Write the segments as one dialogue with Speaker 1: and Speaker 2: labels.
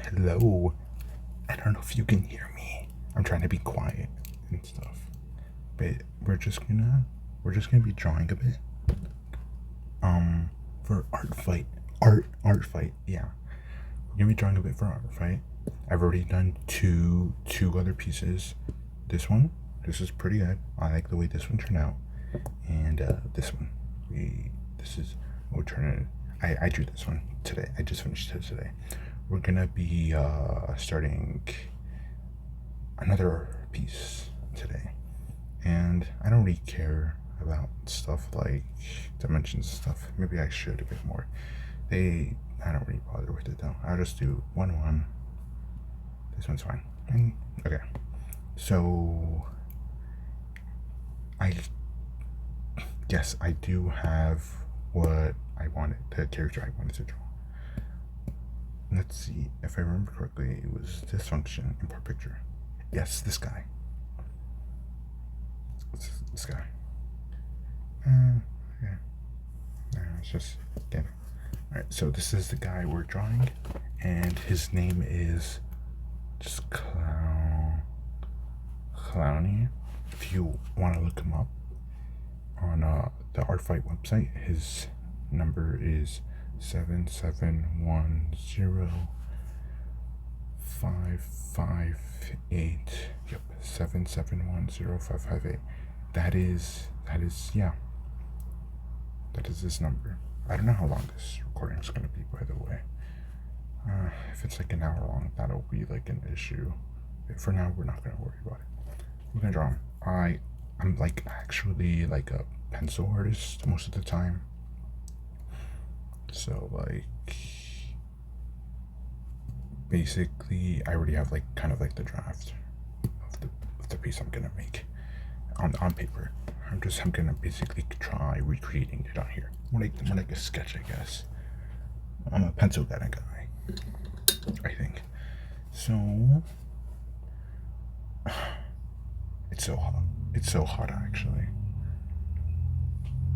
Speaker 1: Hello. I don't know if you can hear me. I'm trying to be quiet and stuff. But we're just gonna be drawing a bit. For art fight. Art fight, yeah. We're gonna be drawing a bit for art fight. I've already done two other pieces. This is pretty good. I like the way this one turned out. And this one. This is we're turning I drew this one today. I just finished it today. We're gonna be starting another piece today, and I don't really care about stuff like dimensions and stuff. Maybe I should a bit more. I don't really bother with it though. I'll just do one. This one's fine. Okay, so I guess I do have what I wanted, the character I wanted to draw. Let's see if I remember correctly. It was this function import picture. Yes, this guy. This guy. Yeah. It's just again. All right. So this is the guy we're drawing, and his name is just Clowny. If you want to look him up on the Art Fight website, his number is 7710558. Yep, 7710558. That is yeah. That is his number. I don't know how long this recording is gonna be, by the way. If it's like an hour long, that'll be like an issue. But for now, we're not gonna worry about it. We're gonna draw him. I'm like actually like a pencil artist most of the time. So like basically I already have like kind of like the draft of the piece I'm gonna make on paper. I'm gonna basically try recreating it on here. More like a sketch, I guess. I'm a pencil kind of guy, I think. So it's so hot. It's so hot actually.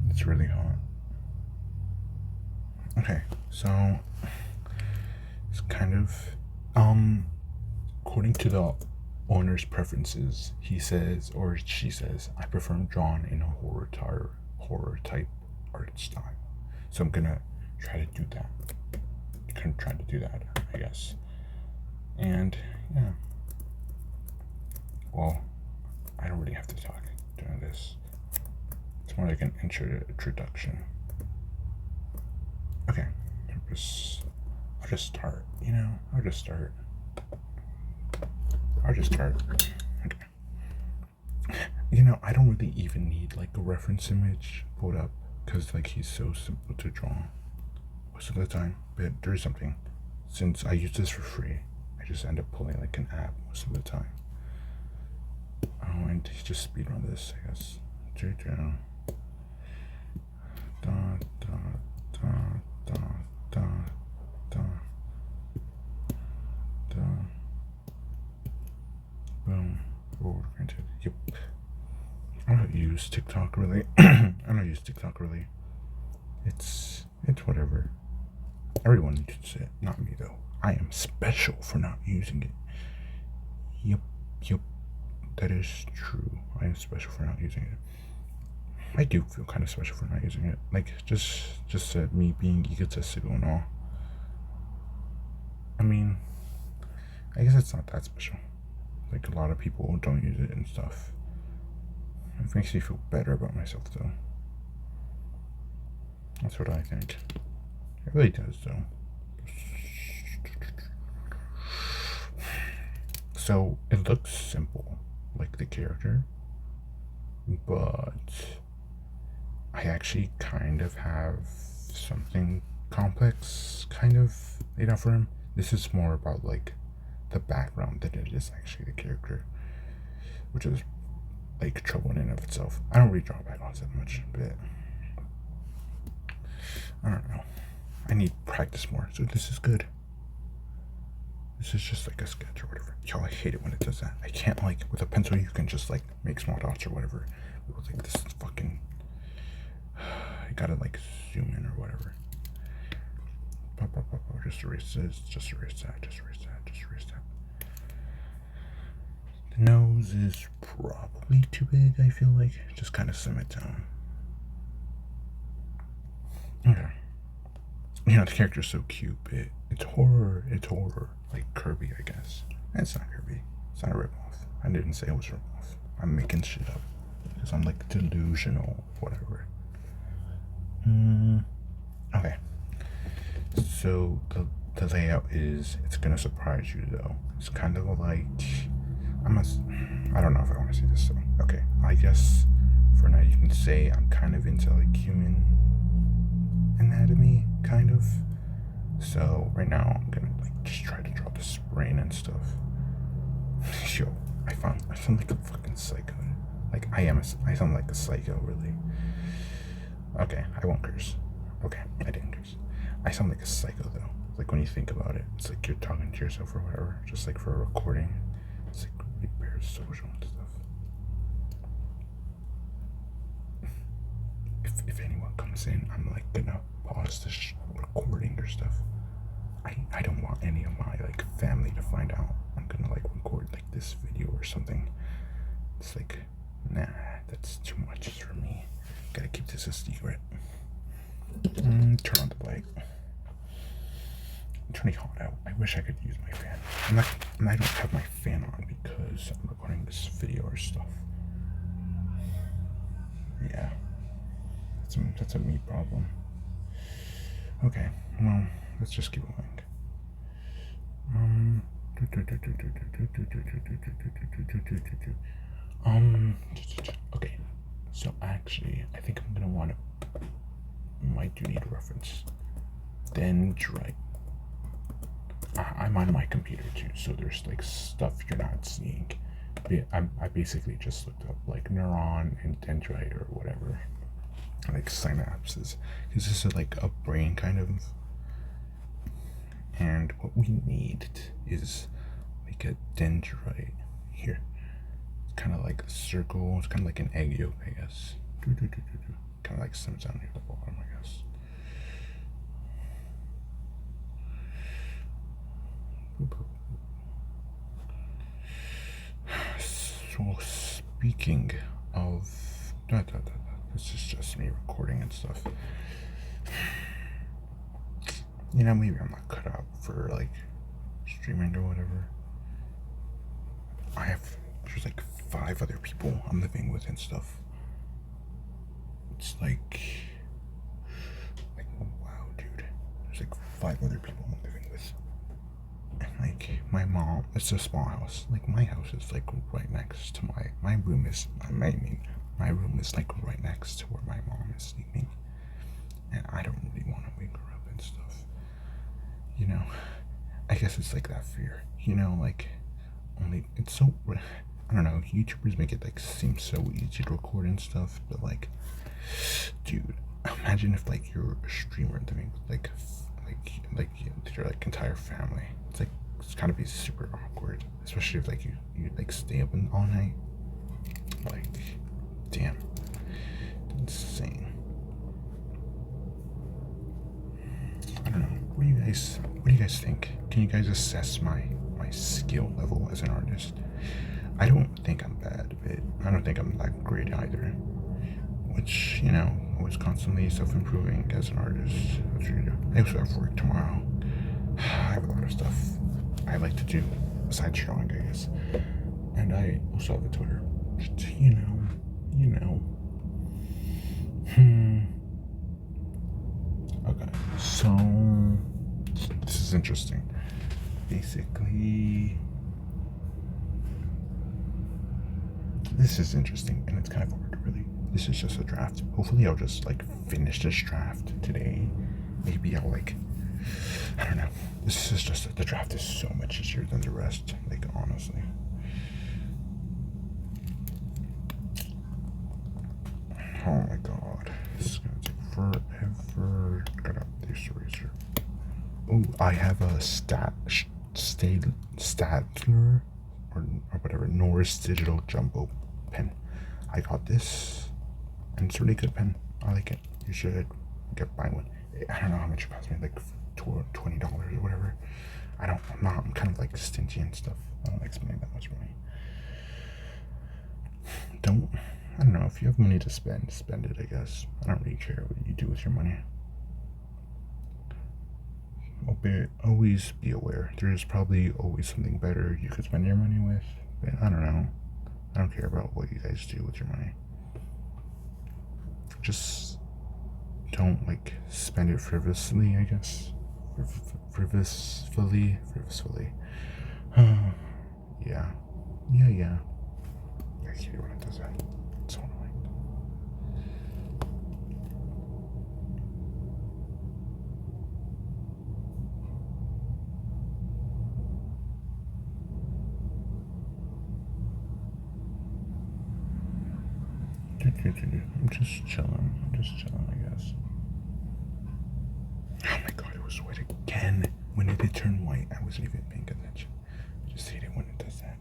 Speaker 1: It's really hot. Okay, so it's kind of according to the owner's preferences, he says or she says, I prefer drawn in a horror type art style. So I'm gonna try to do that. I guess. And yeah. Well, I don't really have to talk during this. It's more like an introduction. Okay, I'll just start. I'll just start. Okay. I don't really even need like a reference image pulled up because like he's so simple to draw most of the time. But there's something. Since I use this for free, I just end up pulling like an app most of the time. Oh, and he just speedrun this, I guess. Da da da da da da. Boom. Reward granted. Yep. I don't use TikTok really. It's whatever. Everyone uses it. Not me though. I am special for not using it. Yep. That is true. I am special for not using it. I do feel kind of special for not using it. Like just me being egotistical and all. I mean, I guess it's not that special. Like a lot of people don't use it and stuff. It makes me feel better about myself though. That's what I think. It really does though. So it looks simple, like the character, but I actually kind of have something complex kind of laid out for him. This is more about like the background than it is actually the character, which is like trouble in and of itself. I don't really draw backgrounds that much, but I don't know. I need practice more, so this is good. This is just like a sketch or whatever. Y'all, I hate it when it does that. I can't like with a pencil you can just like make small dots or whatever. It was like this is fucking. I gotta like zoom in or whatever. Just erase this, just erase that, just erase that, just erase that. The nose is probably too big, I feel like. Just kind of slim it down. Okay. You know, the character's so cute, but it's horror. It's horror. Like Kirby, I guess. It's not Kirby. It's not a ripoff. I didn't say it was a ripoff. I'm making shit up. Because I'm like delusional, whatever. Okay. So the layout is, it's gonna surprise you though. It's kind of like, I don't know if I want to say this, so okay. I guess for now you can say I'm kind of into like human anatomy, kind of. So right now I'm gonna like just try to draw this brain and stuff. Yo, I sound like a fucking psycho. Like I sound like a psycho, really. Okay, I won't curse. Okay, I didn't curse. I sound like a psycho though. Like when you think about it, it's like you're talking to yourself or whatever, just like for a recording. It's like really parasocial and stuff. If anyone comes in, I'm like gonna pause this recording or stuff. I don't want any of my like family to find out. I'm gonna like record like this video or something. It's like, nah, that's too much for me. Gotta keep this a secret. Turn on the light. It's really hot out. I wish I could use my fan. I don't have my fan on because I'm recording this video or stuff. Yeah, that's a me problem. Okay, well, let's just keep going. Okay, so actually, I think I'm gonna might do need a reference. Dendrite. I'm on my computer too, so there's like stuff you're not seeing. I basically just looked up like neuron and dendrite or whatever, like synapses, because this is like a brain kind of. And what we need is like a dendrite here. It's kind of like a circle. It's kind of like an egg yolk, I guess. Kind of like stems down near the bottom, I guess. So speaking of, this is just me recording and stuff. You know, maybe I'm not cut out for like streaming or whatever. There's like 5 other people I'm living with and stuff. It's like wow, dude. There's like 5 other people I'm living with. And like my mom, it's a small house. Like my house is like right next to my room is, my room is like right next to where my mom is sleeping. And I don't really want to wake her up and stuff. You know, I guess it's like that fear, you know, like only it's so, I don't know, YouTubers make it like seem so easy to record and stuff, but like, dude, imagine if like you're a streamer living with like your like entire family. It's gotta be super awkward, especially if like you like stay up all night. Like, damn, insane. I don't know. What do you guys think? Can you guys assess my skill level as an artist? I don't think I'm bad, but I don't think I'm that great either. Which, you know, always constantly self-improving as an artist. That's what you do. I also have work tomorrow. I have a lot of stuff I like to do besides drawing, I guess. And I also have a Twitter. Just, you know. Okay, so this is interesting. Basically, this is interesting, and it's kind of hard, really. This is just a draft. Hopefully, I'll just like finish this draft today. Maybe I'll like, I don't know. This is just the draft is so much easier than the rest. Like, honestly. Oh my god, this is gonna take forever. Gotta have this eraser. Oh, I have a Staedtler or whatever, Norris Digital Jumbo pen. I got this, and it's a really good pen. I like it. You should buy one. I don't know how much it cost me, like $20 or whatever. I'm kind of like stingy and stuff. I don't like spending that much money. I don't know, if you have money to spend, spend it, I guess. I don't really care what you do with your money. Always be aware. There's probably always something better you could spend your money with. But I don't know. I don't care about what you guys do with your money. Just don't like spend it frivolously, I guess. Frivolously. Yeah. Yeah. I hate it when it does that. It's so annoying. I'm just chilling, I guess. Oh my god, it was white again. When did it turn white? I wasn't even paying attention. I just hate it when it does that.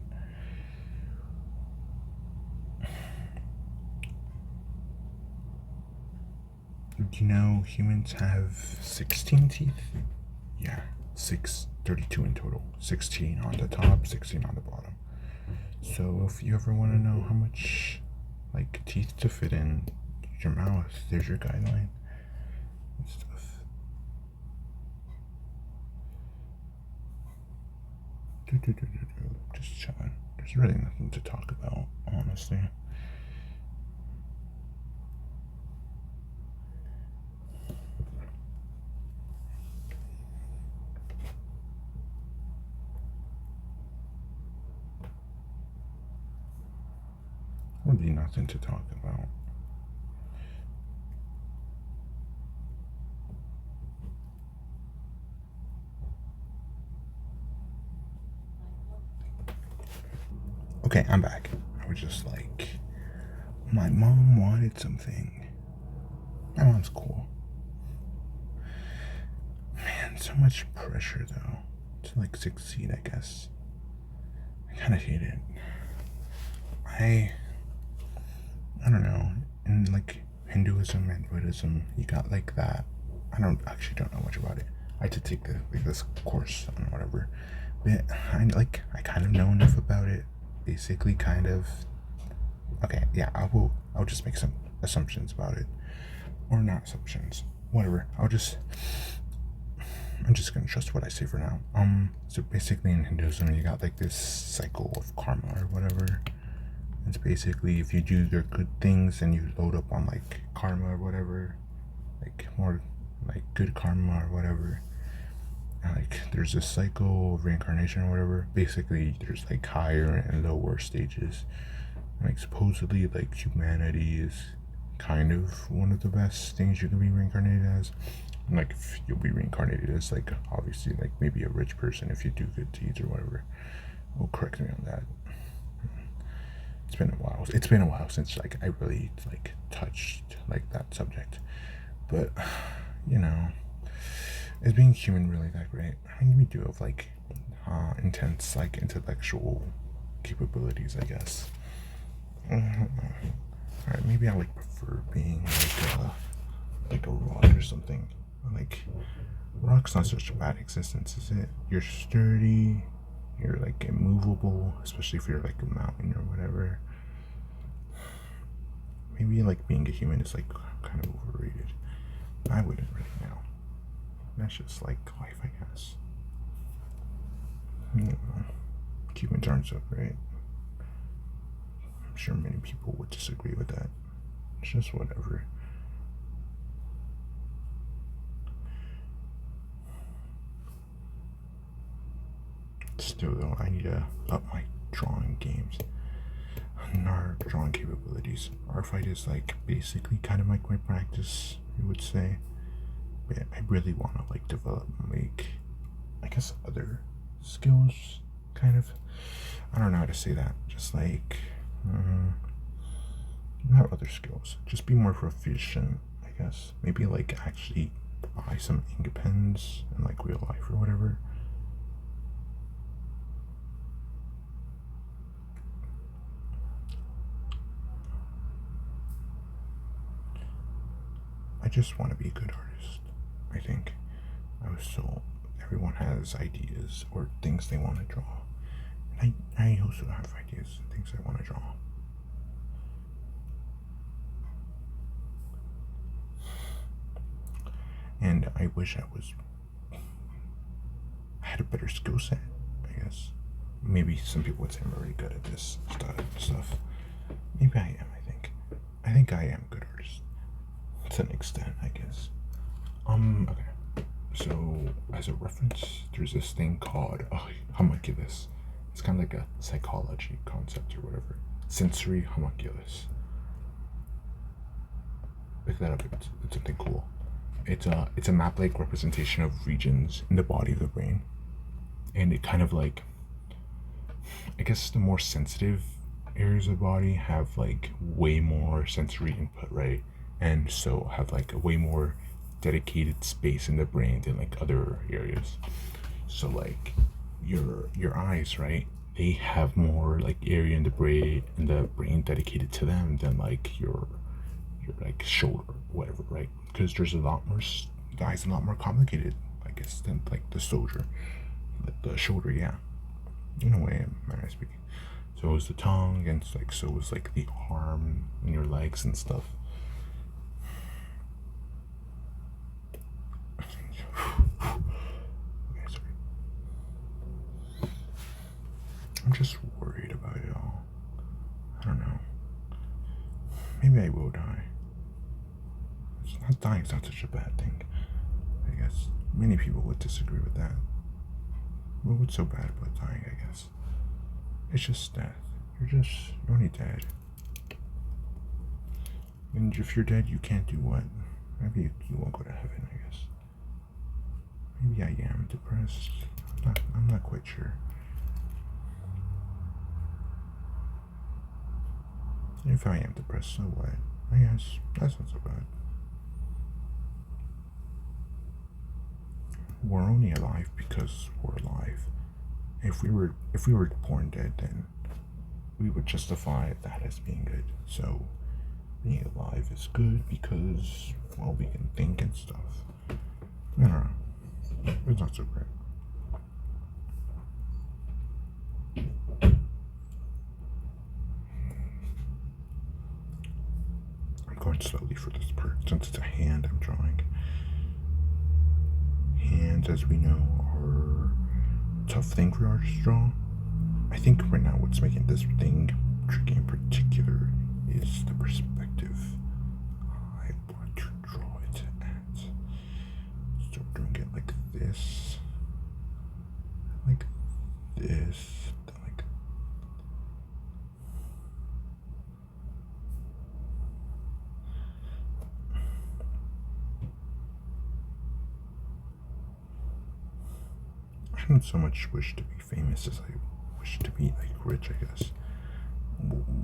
Speaker 1: Do you know humans have 16 teeth? Yeah, 32 in total. 16 on the top, 16 on the bottom. So if you ever want to know how much like teeth to fit in your mouth, there's your guideline and stuff. Just chilling. There's really nothing to talk about, honestly. Would be nothing to talk about. Okay, I'm back. I was just like, my mom wanted something. My mom's cool. Man, so much pressure though to like succeed, I guess. I kind of hate it. I don't know. In like Hinduism and Buddhism, you got like that. I don't know much about it. I had to take this course on whatever, but I kind of know enough about it. Basically, kind of. Okay, yeah, I'll just make some assumptions about it, or not assumptions. Whatever. I'm just gonna trust what I say for now. So basically in Hinduism, you got like this cycle of karma or whatever. It's basically if you do your good things and you load up on like karma or whatever, like more like good karma or whatever. And like there's a cycle of reincarnation or whatever. Basically, there's like higher and lower stages. And, like supposedly, like humanity is kind of one of the best things you can be reincarnated as. And, like if you'll be reincarnated as like obviously like maybe a rich person if you do good deeds or whatever. Well, correct me on that. It's been a while. It's been a while since like I really like touched like that subject. But you know, is being human really that great? I mean, we do have like intense like intellectual capabilities, I guess. Alright, maybe I like prefer being like a rock or something. Like rock's not such a bad existence, is it? You're sturdy, you're like immovable, especially if you're like a mountain or whatever. Maybe like being a human is like kind of overrated. I wouldn't really know. That's just like life, I guess. You know, humans aren't so great. I'm sure many people would disagree with that. It's just whatever. Still though, I need to up my drawing games and our drawing capabilities. Our fight is like basically kind of like my practice, you would say. But I really want to like develop like I guess other skills, kind of. I don't know how to say that. Just like not other skills. Just be more proficient, I guess. Maybe like actually buy some ink pens in like real life or whatever. I just want to be a good artist, I think. So everyone has ideas or things they want to draw. And I also have ideas and things I want to draw. And I wish I had a better skill set, I guess. Maybe some people would say I'm really good at this stuff. Maybe I am, I think. I think I am a good artist. To an extent, I guess. Okay. So, as a reference, there's this thing called homunculus. It's kind of like a psychology concept or whatever. Sensory homunculus. Look that up. It's something cool. It's a map-like representation of regions in the body of the brain, and it kind of like, I guess the more sensitive areas of the body have like way more sensory input, right? And so have like a way more dedicated space in the brain than like other areas. So like your eyes, right? They have more like area in the brain dedicated to them than like your like shoulder, whatever, right? Because there's a lot more the eye's a lot more complicated, I guess, than like the soldier, like the shoulder, yeah. In a way, manner of speaking. So is the tongue, and like so is like the arm and your legs and stuff. Okay, sorry. I'm just worried about it all. I don't know. Maybe I will die. It's not dying's not such a bad thing. I guess many people would disagree with that. But what's so bad about dying? I guess it's just death. You're only dead. And if you're dead, you can't do what? Maybe you won't go to heaven. I guess. Maybe I am depressed. I'm not quite sure. If I am depressed, so what? I guess that's not so bad. We're only alive because we're alive. If we were born dead, then we would justify that as being good. So being alive is good because, well, we can think and stuff. I don't know. It's not so great. I'm going slowly for this part since it's a hand I'm drawing. Hands, as we know, are a tough thing for artists to draw. I think right now what's making this thing tricky in particular is the perspective I want to draw it at. So we're doing it like this, like this, then like. I don't so much wish to be famous as I wish to be like rich, I guess.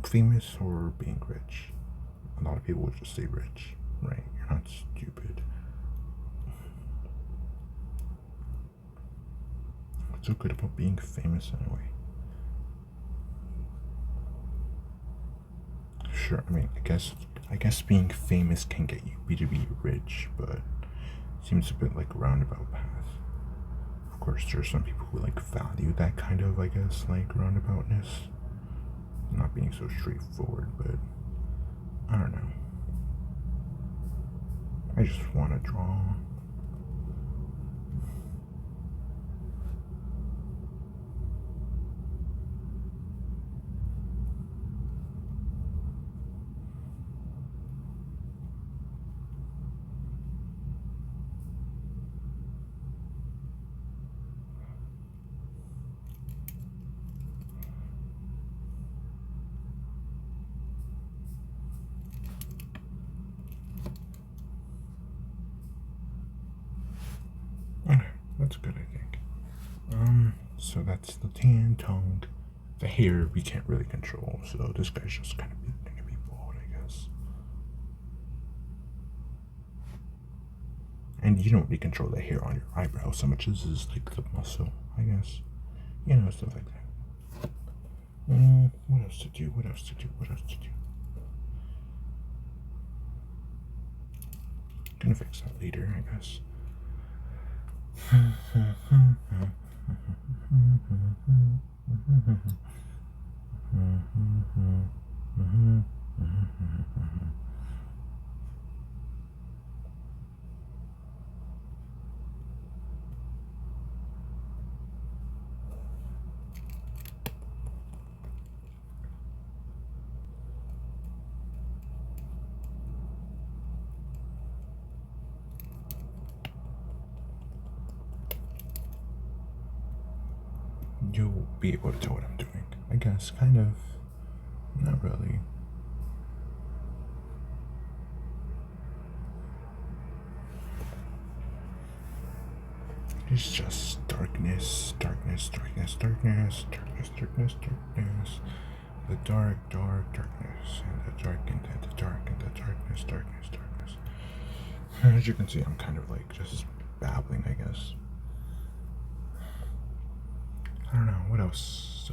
Speaker 1: Famous or being rich. A lot of people would just say rich, right? You're not stupid. What's so good about being famous anyway? Sure, I mean, I guess being famous can get you to be rich, but it seems a bit like a roundabout path. Of course, there's some people who like value that kind of, I guess, like roundaboutness, not being so straightforward, but I don't know. I just want to draw. Okay, that's good, I think. So that's the tan, tongue, the hair we can't really control, so this guy's just kind of gonna be bald, I guess. And you don't really control the hair on your eyebrow so much as is like the muscle, I guess. You know, stuff like that. What else to do? What else to do? What else to do? Gonna fix that later, I guess. You'll be able to tell what I'm doing. I guess, kind of. Not really. It's just darkness, darkness, darkness, darkness, darkness, darkness, darkness. The dark, dark, darkness, and the dark, and the dark, and the darkness, darkness, darkness. As you can see, I'm kind of like just babbling, I guess. I don't know, what else?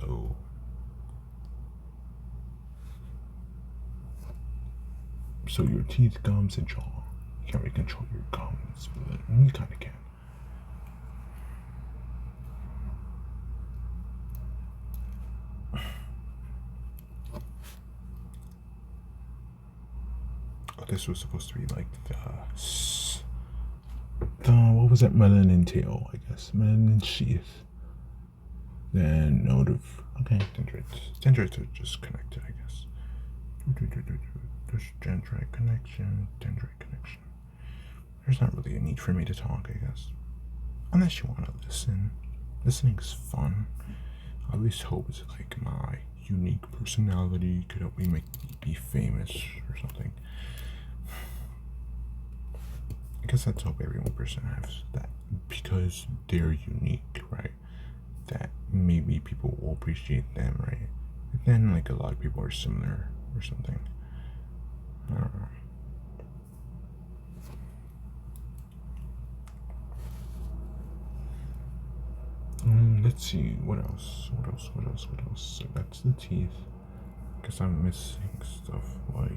Speaker 1: So your teeth, gums, and jaw. You can't really control your gums, but you kind of can. Oh, this was supposed to be like the what was that, melanin tail, I guess. Melanin sheath. Then node of, okay, dendrites are just connected, I guess. There's dendrite connection, dendrite connection. There's not really a need for me to talk, I guess. Unless you want to listen. Listening's fun. I always hope it's like my unique personality could help me make me be famous or something. I guess that's hope every one person has that because they're unique, right? That maybe people will appreciate them, right? But then, like, a lot of people are similar or something. I don't know. Let's see, what else? So that's the teeth. Because I'm missing stuff like.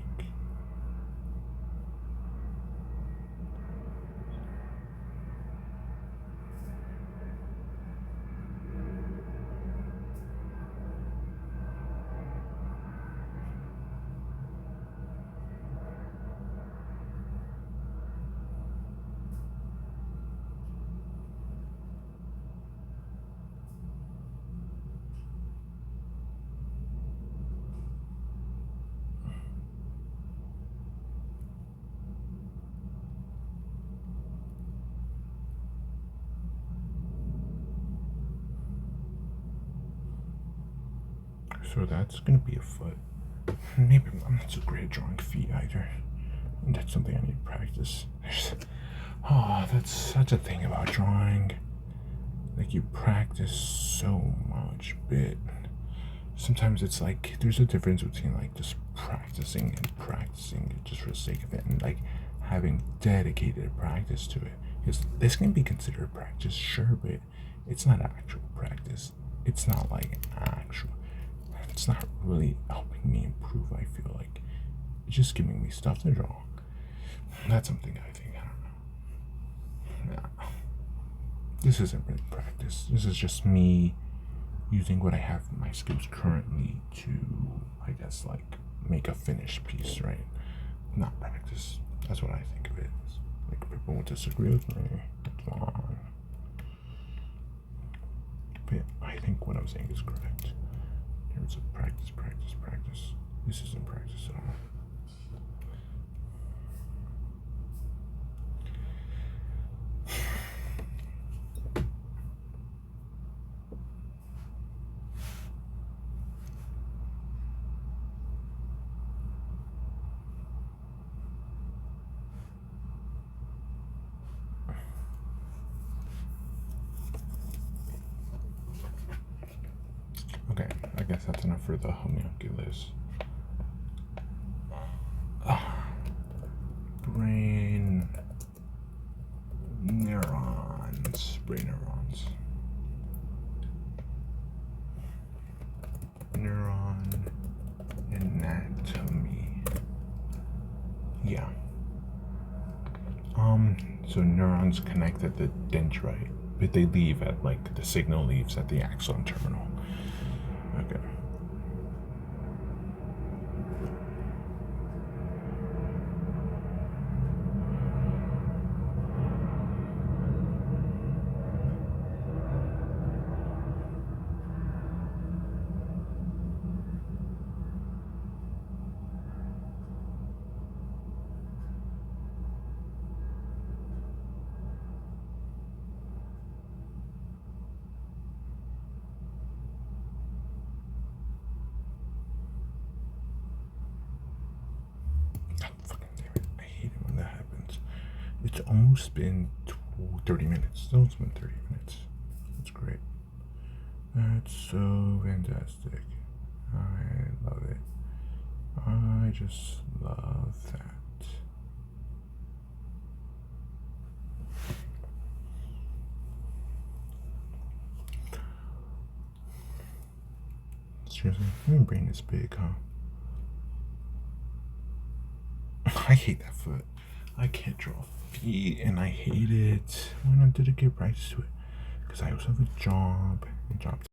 Speaker 1: So that's gonna be a foot. Maybe I'm not so great at drawing feet either. That's something I need to practice. That's such a thing about drawing. Like, you practice so much, but sometimes it's like there's a difference between like just practicing and practicing it just for the sake of it, and like having dedicated practice to it. Because this can be considered practice, sure, but it's not actual practice. It's not like actual. It's not really helping me improve. I feel like it's just giving me stuff to draw. That's something I think. I don't know. Nah. This isn't really practice. This is just me using what I have in my skills currently to, I guess, like make a finished piece, right? Not practice. That's what I think of it as. Like, people will disagree with me. It's fine. But I think what I'm saying is correct. There's a practice, practice, practice. This isn't practice at all. Okay, I guess that's enough for the homunculus. Brain neurons. Neuron anatomy. Yeah. So neurons connect at the dendrite, but they leave at like the signal leaves at the axon terminal. Okay. God fucking damn it. I hate it when that happens. It's almost been 30 minutes. No, it's been 30 minutes. That's great. That's so fantastic. I love it. I just love that. Seriously, my brain is big, huh? I hate that foot. I can't draw feet, and I hate it. Why not dedicate practice to it? Because I also have a job, and jobs